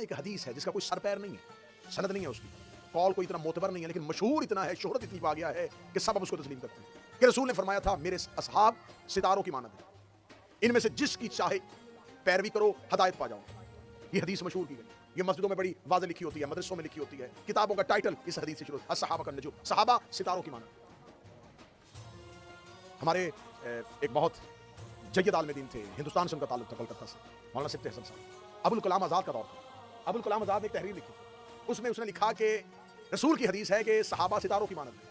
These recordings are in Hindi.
एक हदीस है जिसका कोई सर पैर नहीं है, सनद नहीं है उसकी, कौल कोई इतना मोतबर नहीं है, लेकिन मशहूर इतना है, शोहरत इतनी पा गया है कि सब अब उसको तस्लीम करते हैं कि रसूल ने फरमाया था मेरे असहाब सितारों की मानद है, इनमें से जिसकी चाहे पैरवी करो हदायत पा जाओ। ये हदीस मशहूर की गई, ये मस्जिदों में बड़ी वाज़ेह लिखी होती है, मदरसों में लिखी होती है, किताबों का टाइटल इस हदीस से शुरू होता है, असहाबा का नजूम, सहाबा सितारों की मानद। हमारे एक बहुत जय्यद आलिम दीन थे, हिंदुस्तान से उनका ताल्लुक था, कलकत्ता से, मौलाना सिफ्ते हसन साहब। अबुल कलाम आज़ाद का दौर था। अबुल कलाम आज़ाद ने एक तहरीर लिखी, उसमें उसने लिखा कि रसूल की हदीस है कि सहाबा सितारों की मानद है,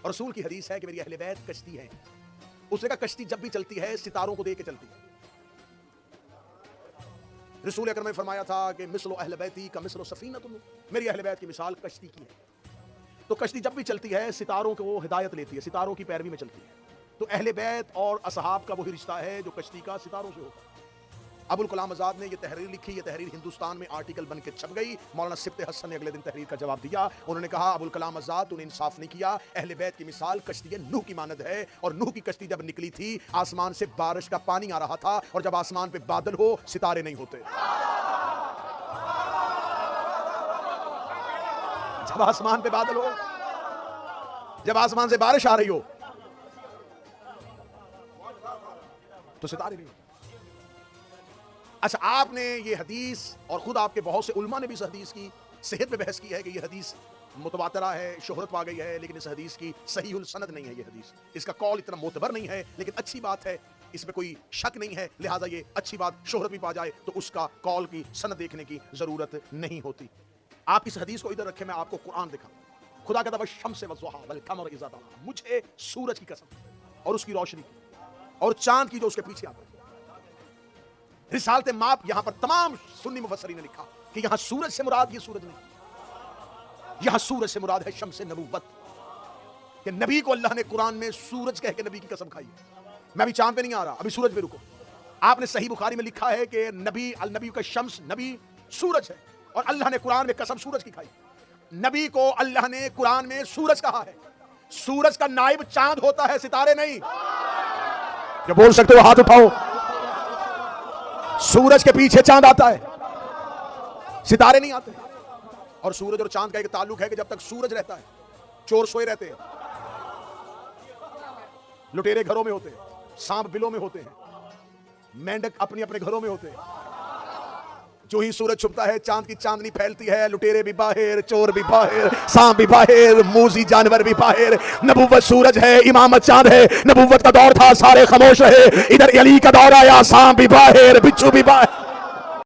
और रसूल की हदीस है कि मेरी अहले बैत कश्ती है। उसने कहा कश्ती जब भी चलती है सितारों को देख के चलती है। रसूल अकरम ने फरमाया था कि मिसलो अहले बैती का मिसलो सफीनतुन, मेरी अहले बैत की मिसाल कश्ती की है। तो कश्ती जब भी चलती है सितारों को हिदायत लेती है, सितारों की पैरवी में चलती है। तो अहले बैत और असहाब का वही रिश्ता है जो कश्ती का सितारों से होता है। अबुल कलाम आज़ाद ने ये तहरीर लिखी, ये तहरीर हिंदुस्तान में आर्टिकल बन के छप गई। मौलाना सिफ्ते हसन ने अगले दिन तहरीर का जवाब दिया। उन्होंने कहा अबुल कलाम आज़ाद तूने इंसाफ नहीं किया, अहले बैत की मिसाल कश्ती नूह की मानद है, और नूह की कश्ती जब निकली थी आसमान से बारिश का पानी आ रहा था, और जब आसमान पे बादल हो सितारे नहीं होते। जब आसमान पे बादल हो, जब आसमान से बारिश आ रही हो तो सितारे नहीं होते। अच्छा, आपने ये हदीस और खुद आपके बहुत से उलमा ने भी इस हदीस की सेहत पे बहस की है कि ये हदीस मुतवातरा है, शोहरत पा गई है, लेकिन इस हदीस की सहीहुल सनद नहीं है। ये हदीस, इसका कौल इतना मोतबर नहीं है, लेकिन अच्छी बात है, इसमें कोई शक नहीं है, लिहाजा ये अच्छी बात शोहरत भी पा जाए तो उसका कौल की सनद देखने की जरूरत नहीं होती। आप इस हदीस को इधर रखें, मैं आपको कुरान दिखा। खुदा कहता है शम्स वज़ुहा वल कमर इज़ा तलाहा, मुझे सूरज की कसम और उसकी रोशनी की और चांद की जो उसके पीछे आता है। रिसालते माप यहां पर तमाम सुन्नी मुफस्सिरीन ने लिखा कि यहां सूरज से मुराद ये सूरज नहीं, यहां सूरज से मुराद है शम्स नबूवत, कि नबी को अल्लाह ने कुरान में सूरज कह के नबी की कसम खाई है। मैं अभी चांद पे नहीं आ रहा, अभी सूरज पे रुको। आपने सही बुखारी में लिखा है कि नबी अल नबी का शम्स, नबी सूरज है, और अल्लाह ने कुरान में कसम सूरज की खाई। नबी को अल्लाह ने कुरान में सूरज कहा है। सूरज का नाइब चांद होता है, सितारे नहीं। क्या बोल सकते हो? हाथ उठाओ। सूरज के पीछे चांद आता है, सितारे नहीं आते। और सूरज और चांद का एक ताल्लुक है कि जब तक सूरज रहता है चोर सोए रहते हैं, लुटेरे घरों में होते हैं, सांप बिलों में होते हैं, मेंढक अपने अपने घरों में होते हैं। जो ही सूरज छुपता है चांद की चांदनी फैलती है, लुटेरे भी बाहर, चोर भी बाहर, सांप भी बाहर, मूजी जानवर भी बाहर। नबूवत सूरज है, इमामत चांद है। नबूवत का दौर था, सारे खामोश रहे। इधर अली का दौर आया, सांप भी बाहर, बिच्छू भी बाहर।